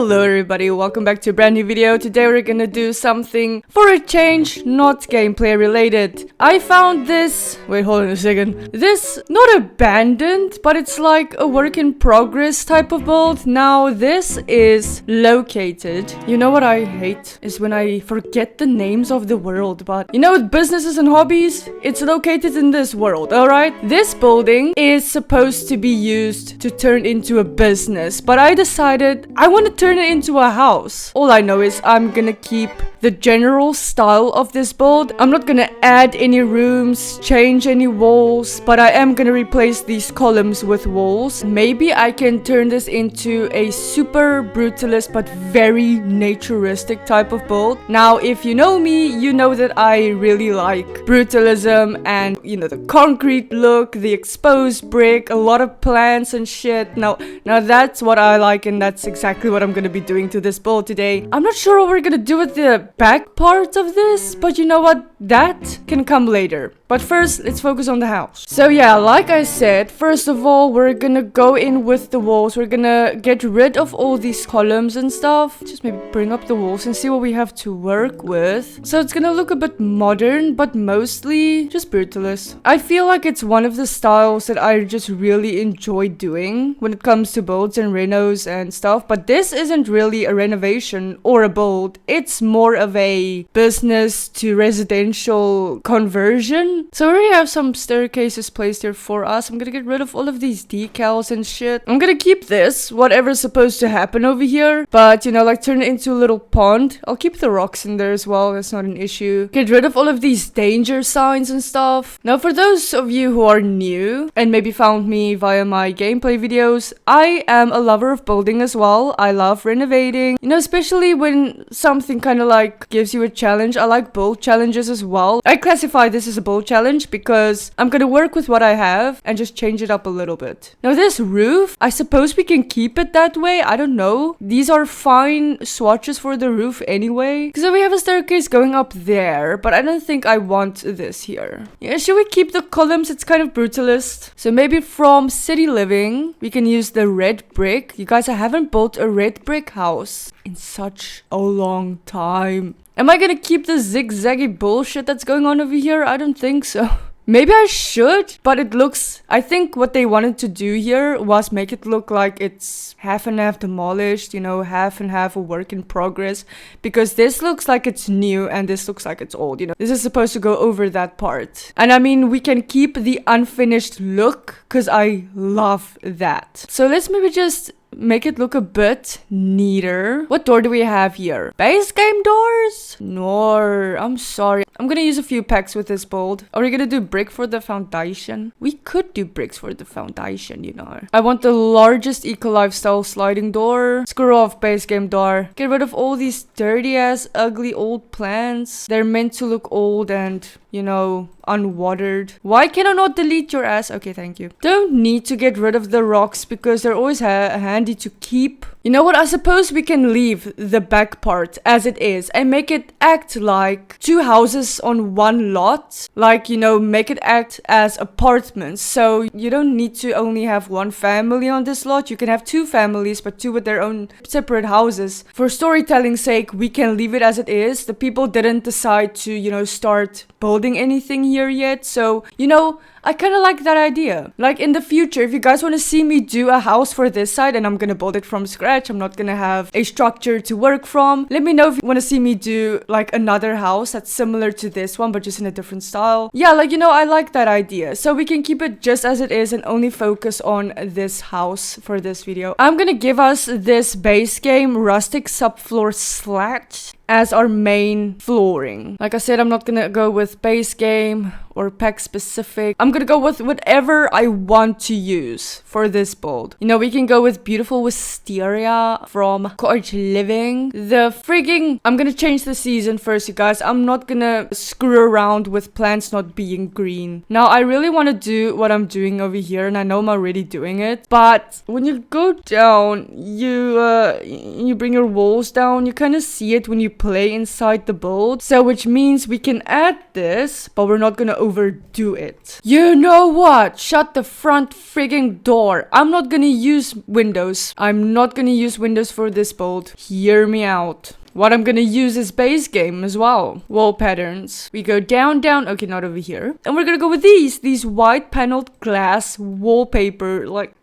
Hello everybody, welcome back to a brand new video. Today we're gonna do something for a change, not gameplay related. I found this, wait hold on a second. This, not abandoned, but it's like a work in progress type of build. Now this is located. You know what I hate? Is when I forget the names of the world, but you know with businesses and hobbies, it's located in this world, alright? This building is supposed to be used to turn into a business, but I decided I want to turn it into a house. All I know is I'm gonna keep the general style of this build. I'm not gonna add any rooms, change any walls, but I am gonna replace these columns with walls. Maybe I can turn this into a super brutalist but very naturistic type of build. Now, if you know me, you know that I really like brutalism and, you know, the concrete look, the exposed brick, a lot of plants and shit. Now that's what I like, and that's exactly what I'm gonna be doing to this build today. I'm not sure what we're gonna do with the back part of this, but you know what? That can come later. But first, let's focus on the house. So yeah, like I said, first of all, we're gonna go in with the walls. We're gonna get rid of all these columns and stuff. Just maybe bring up the walls and see what we have to work with. So it's gonna look a bit modern, but mostly just brutalist. I feel like it's one of the styles that I just really enjoy doing when it comes to builds and renos and stuff. But this isn't really a renovation or a build. It's more of a business to residential conversion. So we already have some staircases placed here for us. I'm gonna get rid of all of these decals and shit. I'm gonna keep this, whatever's supposed to happen over here, but you know, like turn it into a little pond. I'll keep the rocks in there as well, that's not an issue. Get rid of all of these danger signs and stuff. Now for those of you who are new and maybe found me via my gameplay videos, I am a lover of building as well. I love renovating, you know, especially when something kind of like gives you a challenge. I like build challenges as well. I classify this as a build challenge because I'm gonna work with what I have and just change it up a little bit. Now this roof, I suppose we can keep it that way. I don't know. These are fine swatches for the roof anyway. So we have a staircase going up there, but I don't think I want this here. Yeah, should we keep the columns? It's kind of brutalist. So maybe from city living, we can use the red brick. You guys, I haven't built a red brick house in such a long time. Am I gonna keep the zigzaggy bullshit that's going on over here? I don't think so. Maybe I should, but it looks... I think what they wanted to do here was make it look like it's half and half demolished, you know, half and half a work in progress. Because this looks like it's new and this looks like it's old, you know. This is supposed to go over that part. And I mean, we can keep the unfinished look because I love that. So let's maybe just... make it look a bit neater. What door do we have here? Base game doors? No, I'm sorry. I'm gonna use a few packs with this build. Are we gonna do brick for the foundation? We could do bricks for the foundation, you know. I want the largest eco lifestyle sliding door. Screw off base game door. Get rid of all these dirty ass ugly old plants. They're meant to look old and, you know, unwatered. Why can I not delete your ass? Okay, thank you. Don't need to get rid of the rocks because they're always handy to keep. You know what? I suppose we can leave the back part as it is and make it act like two houses on one lot. Like, you know, make it act as apartments. So you don't need to only have one family on this lot. You can have two families, but two with their own separate houses. For storytelling's sake, we can leave it as it is. The people didn't decide to, you know, start building anything here yet. So, you know, I kind of like that idea. Like in the future, if you guys want to see me do a house for this side and I'm gonna build it from scratch, I'm not gonna have a structure to work from. Let me know if you want to see me do like another house that's similar to this one but just in a different style. Yeah, like, you know, I like that idea. So we can keep it just as it is and only focus on this house for this video. I'm gonna give us this base game rustic subfloor slat as our main flooring. Like I said, I'm not gonna go with base game or pack specific. I'm gonna go with whatever I want to use for this build. You know, we can go with beautiful wisteria from cottage living. The frigging... I'm gonna change the season first, you guys. I'm not gonna screw around with plants not being green. Now, I really want to do what I'm doing over here, and I know I'm already doing it. But when you go down, you bring your walls down, you kind of see it when you play inside the build. So which means we can add this, but we're not gonna overdo it. You know what? Shut the front frigging door. I'm not gonna use windows. I'm not gonna use windows for this build. Hear me out. What I'm gonna use is base game as well. Wall patterns. We go down, down. Okay, not over here. And we're gonna go with these white paneled glass wallpaper. Like,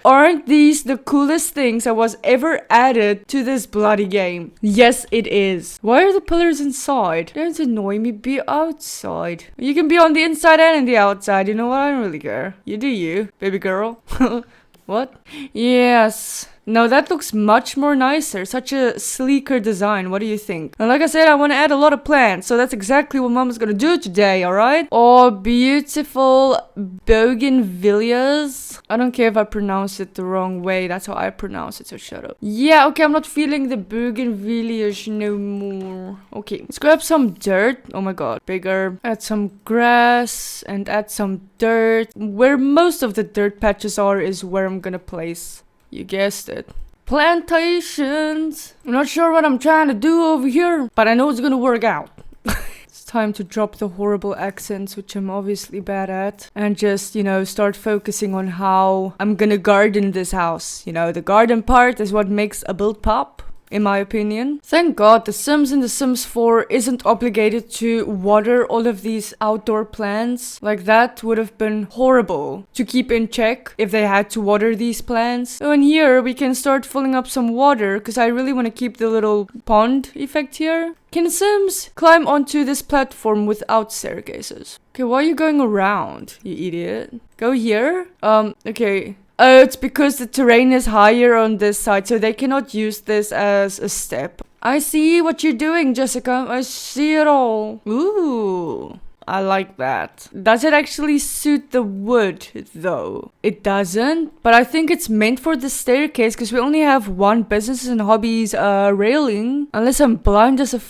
aren't these the coolest things that was ever added to this bloody game? Yes, it is. Why are the pillars inside? Don't annoy me. Be outside. You can be on the inside and in the outside. You know what? I don't really care. You do you, baby girl. What? Yes. No, that looks much more nicer. Such a sleeker design. What do you think? And like I said, I want to add a lot of plants. So that's exactly what Mama's gonna do today, alright? Oh, beautiful bougainvilleas. I don't care if I pronounce it the wrong way. That's how I pronounce it, so shut up. Yeah, okay, I'm not feeling the bougainvilleas no more. Okay, let's grab some dirt. Oh my god, bigger. Add some grass and add some dirt. Where most of the dirt patches are is where I'm gonna place. You guessed it. Plantations. I'm not sure what I'm trying to do over here, but I know it's gonna work out. It's time to drop the horrible accents, which I'm obviously bad at, and just, you know, start focusing on how I'm gonna garden this house. You know, the garden part is what makes a build pop, in my opinion. Thank God The Sims in The Sims 4 isn't obligated to water all of these outdoor plants. Like, that would have been horrible to keep in check if they had to water these plants. So in here, we can start filling up some water because I really want to keep the little pond effect here. Can Sims climb onto this platform without staircases? Okay, why are you going around, you idiot? Go here? Okay. Oh, it's because the terrain is higher on this side, so they cannot use this as a step. I see what you're doing, Jessica. I see it all. Ooh, I like that. Does it actually suit the wood, though? It doesn't, but I think it's meant for the staircase, because we only have one businesses and hobbies railing. Unless I'm blind as a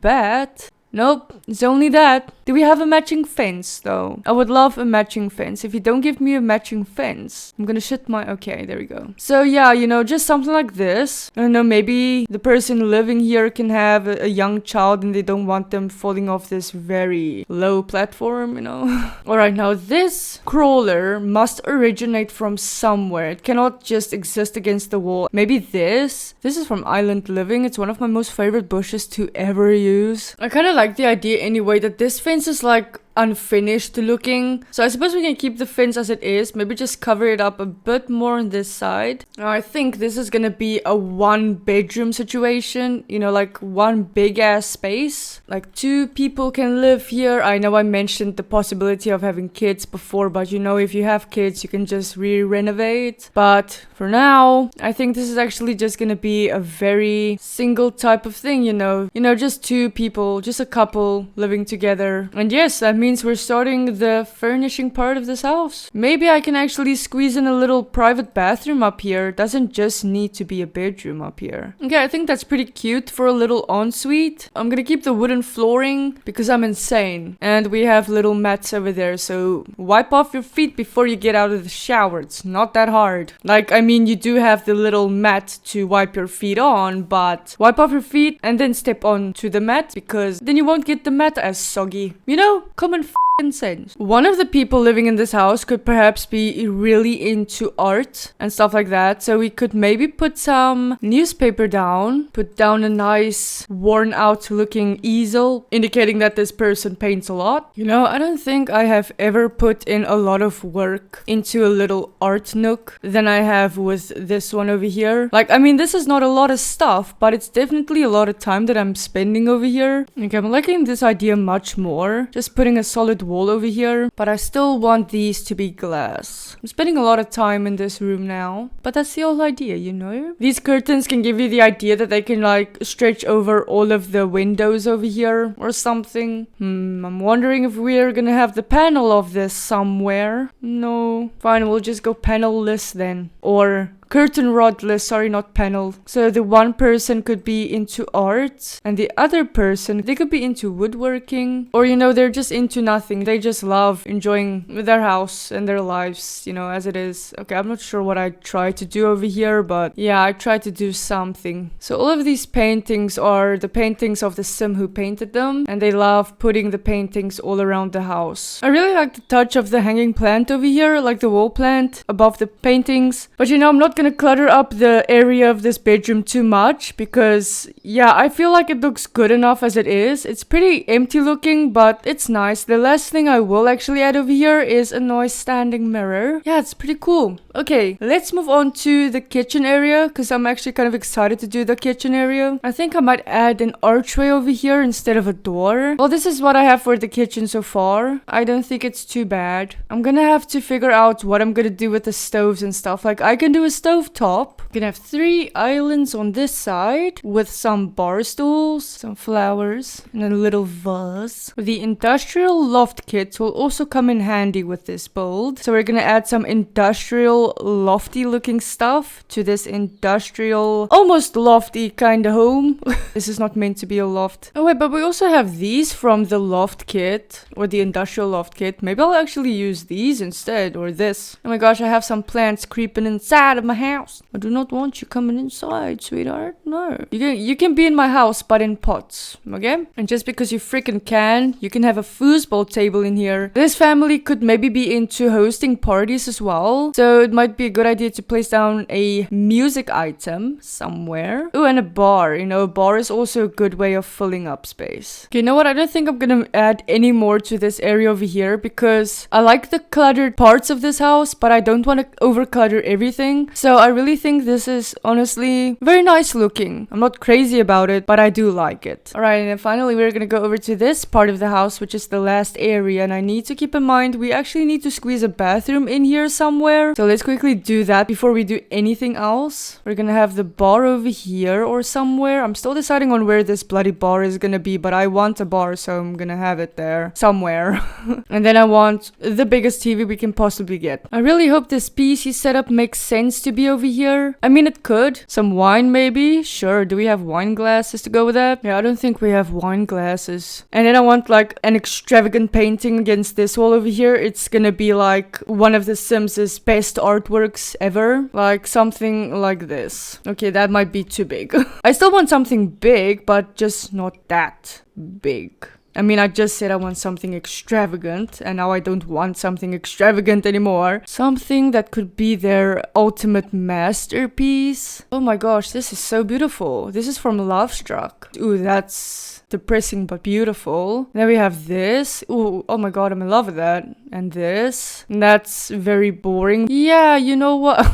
bat. Nope, it's only that. Do we have a matching fence, though? I would love a matching fence. If you don't give me a matching fence, I'm gonna shit my... Okay, there we go. So yeah, you know, just something like this. I don't know, maybe the person living here can have a young child and they don't want them falling off this very low platform, you know? Alright, now this crawler must originate from somewhere. It cannot just exist against the wall. Maybe this? This is from Island Living. It's one of my most favorite bushes to ever use. I kind of like the idea anyway that this fence is like unfinished looking, so I suppose we can keep the fence as it is, maybe just cover it up a bit more on this side. Now I think this is gonna be a 1-bedroom situation, you know, like one big ass space, like 2 people can live here. I know I mentioned the possibility of having kids before, but you know, if you have kids you can just re-renovate, but for now I think this is actually just gonna be a very single type of thing, you know, just 2 people, just a couple living together. And yes, that means we're starting the furnishing part of this house. Maybe I can actually squeeze in a little private bathroom up here. It doesn't just need to be a bedroom up here. Okay, I think that's pretty cute for a little ensuite. I'm gonna keep the wooden flooring because I'm insane. And we have little mats over there, so wipe off your feet before you get out of the shower. It's not that hard. Like, I mean, you do have the little mat to wipe your feet on, but wipe off your feet and then step on to the mat, because then you won't get the mat as soggy. You know, common f***ing sense. One of the people living in this house could perhaps be really into art and stuff like that, so we could maybe put some newspaper down, put down a nice worn out looking easel, indicating that this person paints a lot. You know, I don't think I have ever put in a lot of work into a little art nook than I have with this one over here. Like, I mean, this is not a lot of stuff, but it's definitely a lot of time that I'm spending over here. Okay, I'm liking this idea much more. Just putting a solid wall over here, but I still want these to be glass. I'm spending a lot of time in this room now, but that's the whole idea, you know? These curtains can give you the idea that they can like stretch over all of the windows over here or something. I'm wondering if we're gonna have the panel of this somewhere. No. Fine, we'll just go panel-less then. Or curtain rod list, sorry, not panel. So the one person could be into art and the other person, they could be into woodworking, or you know, they're just into nothing. They just love enjoying their house and their lives, you know, as it is. Okay, I'm not sure what I tried to do over here, but yeah, I tried to do something. So all of these paintings are the paintings of the sim who painted them, and they love putting the paintings all around the house. I really like the touch of the hanging plant over here, like the wall plant above the paintings. But you know, I'm not gonna clutter up the area of this bedroom too much because yeah, I feel like it looks good enough as it is. It's pretty empty looking, but it's nice. The last thing I will actually add over here is a noise standing mirror. Yeah, it's pretty cool. Okay, let's move on to the kitchen area because I'm actually kind of excited to do the kitchen area. I think I might add an archway over here instead of a door. Well, this is what I have for the kitchen so far. I don't think it's too bad. I'm gonna have to figure out what I'm gonna do with the stoves and stuff. Like, I can do a stove top. I'm gonna have 3 islands on this side with some bar stools, some flowers, and a little vase. The industrial loft kit will also come in handy with this build. So we're gonna add some industrial lofty looking stuff to this industrial, almost lofty kind of home. This is not meant to be a loft. Oh wait, but we also have these from the loft kit, or the industrial loft kit. Maybe I'll actually use these instead, or this. Oh my gosh, I have some plants creeping inside of my house. I do not want you coming inside, sweetheart. No. You can be in my house, but in pots, okay? And just because you freaking can, you can have a foosball table in here. This family could maybe be into hosting parties as well. So it might be a good idea to place down a music item somewhere. Oh, and a bar. You know, a bar is also a good way of filling up space. Okay, you know what? I don't think I'm gonna add any more to this area over here because I like the cluttered parts of this house, but I don't want to over clutter everything. So I really think this is honestly very nice looking. I'm not crazy about it, but I do like it. Alright, and then finally we're gonna go over to this part of the house, which is the last area, and I need to keep in mind we actually need to squeeze a bathroom in here somewhere. So let's quickly do that before we do anything else. We're gonna have the bar over here or somewhere. I'm still deciding on where this bloody bar is gonna be, but I want a bar, so I'm gonna have it there somewhere. And then I want the biggest TV we can possibly get. I really hope this PC setup makes sense to be over here. I mean, it could. Some wine maybe? Sure. Do we have wine glasses to go with that? Yeah, I don't think we have wine glasses. And then I want like an extravagant painting against this wall over here. It's gonna be like one of the Sims' best artworks ever. Like something like this. Okay, that might be too big. I still want something big, but just not that big. I mean, I just said I want something extravagant, and now I don't want something extravagant anymore. Something that could be their ultimate masterpiece. Oh my gosh, this is so beautiful. This is from Love Struck. Ooh, that's depressing but beautiful. Then we have this. Ooh, oh my god, I'm in love with that. And this. And that's very boring. Yeah, you know what?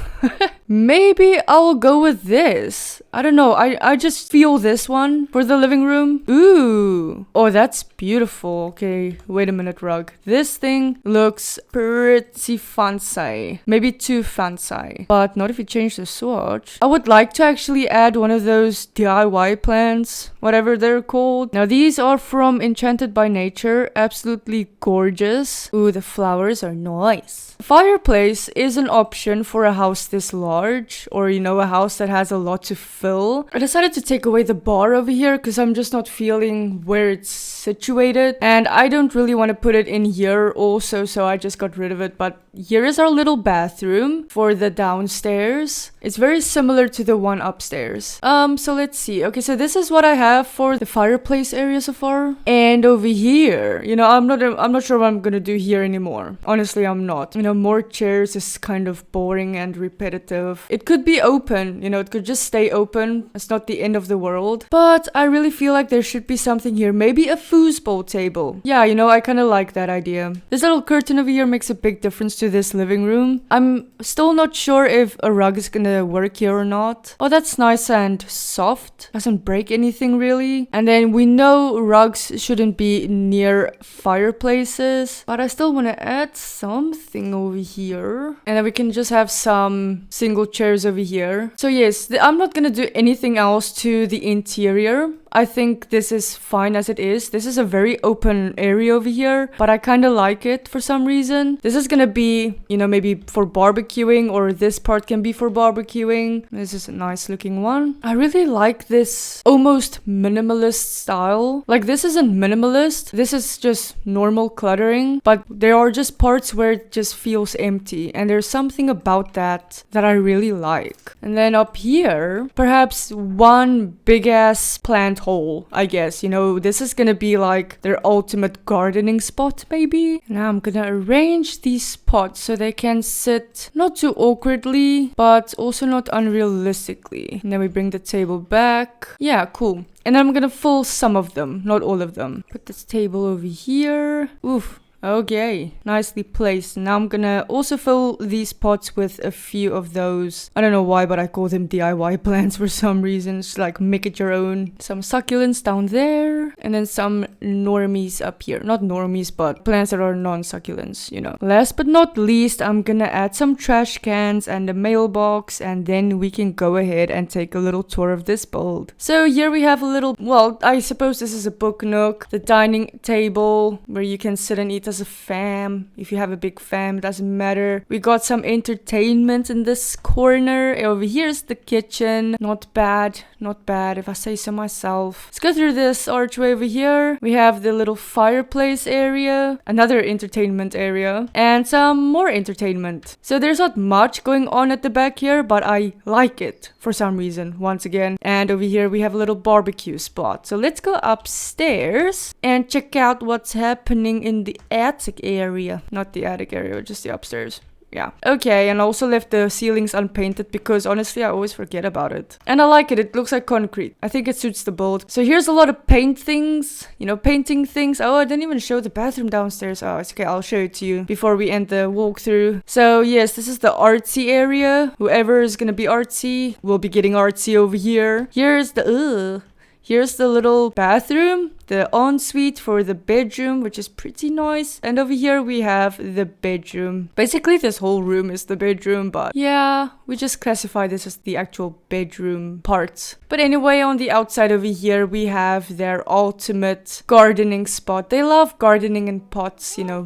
Maybe I'll go with this. I don't know. I just feel this one for the living room. Ooh. Oh, that's beautiful. Okay, wait a minute, rug. This thing looks pretty fancy. Maybe too fancy. But not if you change the swatch. I would like to actually add one of those DIY plants, whatever they're called. Now, these are from Enchanted by Nature. Absolutely gorgeous. Ooh, the flowers are nice. Fireplace is an option for a house this large, or you know, a house that has a lot to fill. I decided to take away the bar over here because I'm just not feeling where it's situated, and I don't really want to put it in here also, so I just got rid of it. But here is our little bathroom for the downstairs. It's very similar to the one upstairs. So let's see. Okay, so this is what I have for the fireplace area so far. And over here, you know, I'm not sure what I'm gonna do here anymore. Honestly, I'm not. You know, more chairs is kind of boring and repetitive. It could be open, you know, it could just stay open. It's not the end of the world. But I really feel like there should be something here. Maybe a foosball table. Yeah, you know, I kind of like that idea. This little curtain over here makes a big difference to this living room. I'm still not sure if a rug is gonna work here or not. Oh, that's nice and soft. Doesn't break anything really. And then we know rugs shouldn't be near fireplaces, but I still want to add something over here. And then we can just have some single chairs over here. So yes, I'm not gonna do anything else to the interior. I think this is fine as it is. This is a very open area over here, but I kind of like it for some reason. This is gonna be, you know, maybe for barbecuing, or this part can be for barbecuing. This is a nice looking one. I really like this almost minimalist style. Like, this isn't minimalist. This is just normal cluttering, but there are just parts where it just feels empty, and there's something about that that I really like. And then up here, perhaps one big ass plant hole, I guess. You know, this is gonna be like their ultimate gardening spot, maybe. Now I'm gonna arrange these pots so they can sit not too awkwardly, but also not unrealistically. And then we bring the table back. Yeah, cool. And then I'm gonna fill some of them, not all of them. Put this table over here. Oof. Okay, nicely placed. Now I'm gonna also fill these pots with a few of those. I don't know why, but I call them DIY plants for some reason. It's like make it your own. Some succulents down there, and then some normies up here. Not normies, but plants that are non-succulents, you know. Last but not least, I'm gonna add some trash cans and a mailbox, and then we can go ahead and take a little tour of this build. So here we have a little, well, I suppose this is a book nook. The dining table where you can sit and eat as a fam. If you have a big fam, it doesn't matter. We got some entertainment in this corner. Over here's the kitchen. Not bad, not bad if I say so myself. Let's go through this archway over here. We have the little fireplace area, another entertainment area, and some more entertainment. So there's not much going on at the back here, but I like it for some reason, once again. And over here we have a little barbecue spot. So let's go upstairs and check out what's happening in the attic area. Not the attic area, just the upstairs. Yeah. Okay, and I also left the ceilings unpainted because honestly I always forget about it. And I like it. It looks like concrete. I think it suits the build. So here's a lot of paint things. You know, painting things. Oh, I didn't even show the bathroom downstairs. Oh, it's okay. I'll show it to you before we end the walkthrough. So yes, this is the artsy area. Whoever is gonna be artsy will be getting artsy over here. Here's the here's the little bathroom, the ensuite for the bedroom, which is pretty nice. And over here we have the bedroom. Basically, this whole room is the bedroom, but yeah, we just classify this as the actual bedroom parts. But anyway, on the outside over here, we have their ultimate gardening spot. They love gardening in pots, you know.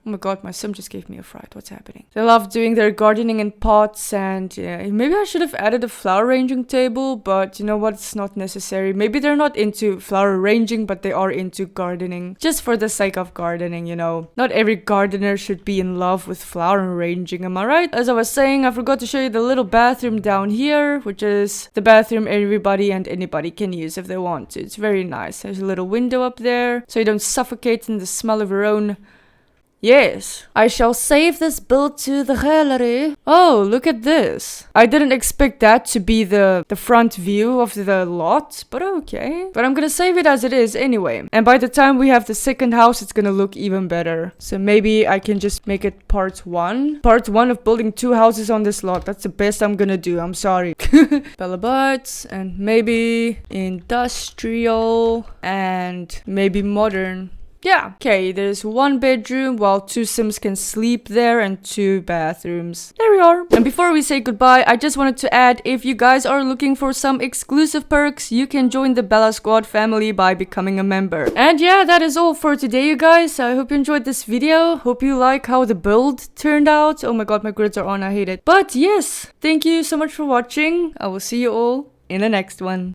Oh my god, my sim just gave me a fright. What's happening? They love doing their gardening in pots, and yeah, maybe I should have added a flower arranging table, but you know what? It's not necessary. Maybe they're not into flower arranging, but they are into gardening. Just for the sake of gardening, you know. Not every gardener should be in love with flower arranging, am I right? As I was saying, I forgot to show you the little bathroom down here, which is the bathroom everybody and anybody can use if they want to. It's very nice. There's a little window up there, so you don't suffocate in the smell of your own. Yes, I shall save this build to the gallery. Oh, look at this. I didn't expect that to be the front view of the lot, but okay. But I'm gonna save it as it is anyway. And by the time we have the second house, it's gonna look even better. So maybe I can just make it part one. Part one of building 2 houses on this lot. That's the best I'm gonna do, I'm sorry. Palabites and maybe industrial and maybe modern. Yeah, okay, there's 1 bedroom while 2 sims can sleep there and 2 bathrooms. There we are. And before we say goodbye, I just wanted to add, if you guys are looking for some exclusive perks, you can join the Bella Squad family by becoming a member. And yeah, that is all for today, you guys. I hope you enjoyed this video. Hope you like how the build turned out. Oh my god, my grids are on, I hate it. But yes, thank you so much for watching. I will see you all in the next one.